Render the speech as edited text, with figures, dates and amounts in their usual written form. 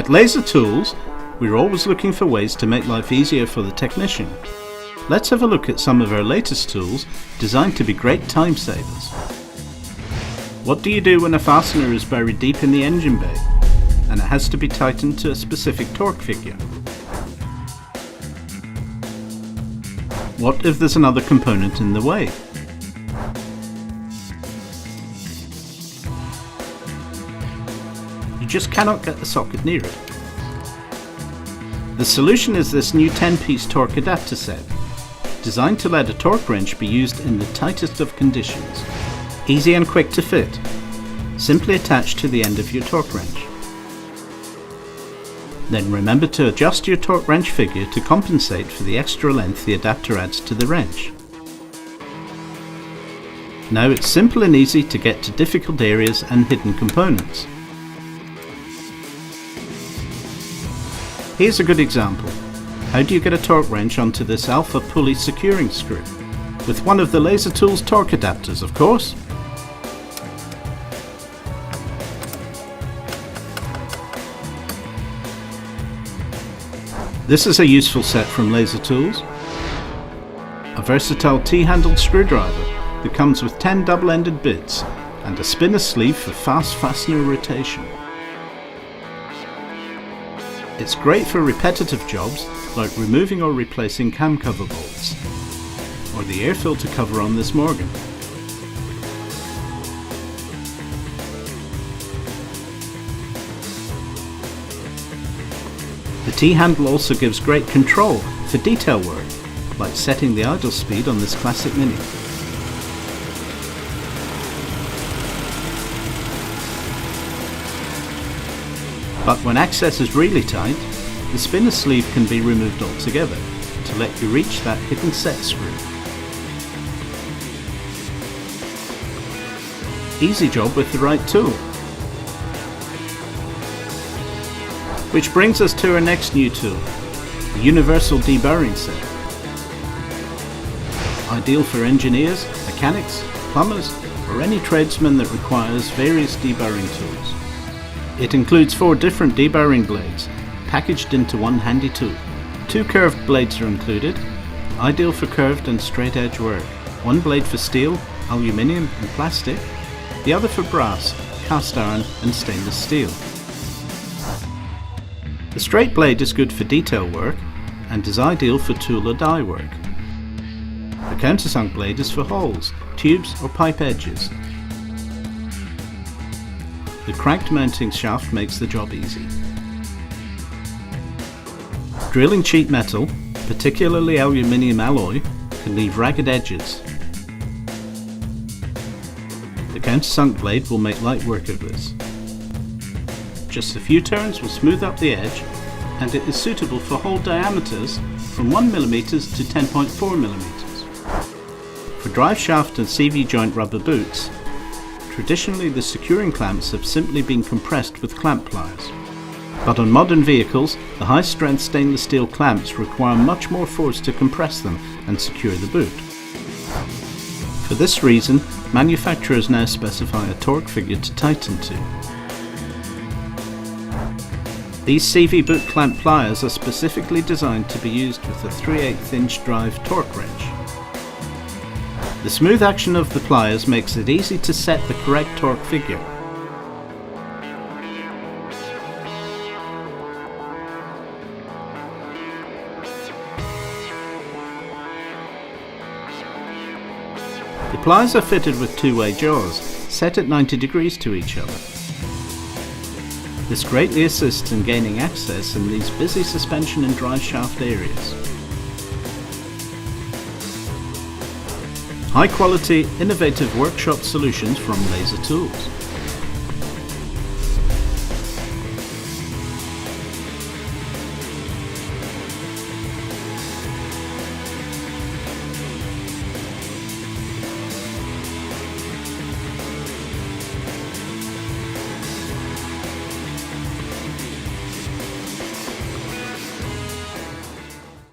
At Laser Tools, we're always looking for ways to make life easier for the technician. Let's have a look at some of our latest tools designed to be great time savers. What do you do when a fastener is buried deep in the engine bay and it has to be tightened to a specific torque figure? What if there's another component in the way? You just cannot get the socket near it. The solution is this new 10-piece torque adapter set, designed to let a torque wrench be used in the tightest of conditions. Easy and quick to fit. Simply attach to the end of your torque wrench. Then remember to adjust your torque wrench figure to compensate for the extra length the adapter adds to the wrench. Now it's simple and easy to get to difficult areas and hidden components. Here's a good example. How do you get a torque wrench onto this alpha pulley securing screw? With one of the Laser Tools torque adapters, of course. This is a useful set from Laser Tools. A versatile T-handled screwdriver that comes with 10 double-ended bits and a spinner sleeve for fast fastener rotation. It's great for repetitive jobs like removing or replacing cam cover bolts, or the air filter cover on this Morgan. The T-handle also gives great control for detail work, like setting the idle speed on this classic Mini. But when access is really tight, the spinner sleeve can be removed altogether to let you reach that hidden set screw. Easy job with the right tool. Which brings us to our next new tool, the Universal Deburring Set. Ideal for engineers, mechanics, plumbers, or any tradesman that requires various deburring tools. It includes 4 different deburring blades, packaged into one handy tool. 2 curved blades are included, ideal for curved and straight edge work. 1 blade for steel, aluminium and plastic, the other for brass, cast iron and stainless steel. The straight blade is good for detail work and is ideal for tool or die work. The countersunk blade is for holes, tubes or pipe edges. The cranked mounting shaft makes the job easy. Drilling cheap metal, particularly aluminium alloy, can leave ragged edges. The countersunk blade will make light work of this. Just a few turns will smooth up the edge, and it is suitable for hole diameters from 1mm to 10.4mm. For drive shaft and CV joint rubber boots, traditionally the securing clamps have simply been compressed with clamp pliers. But on modern vehicles, the high-strength stainless steel clamps require much more force to compress them and secure the boot. For this reason, manufacturers now specify a torque figure to tighten to. These CV boot clamp pliers are specifically designed to be used with a 3/8 inch drive torque wrench. The smooth action of the pliers makes it easy to set the correct torque figure. The pliers are fitted with 2-way jaws, set at 90 degrees to each other. This greatly assists in gaining access in these busy suspension and drive shaft areas. High quality, innovative workshop solutions from Laser Tools.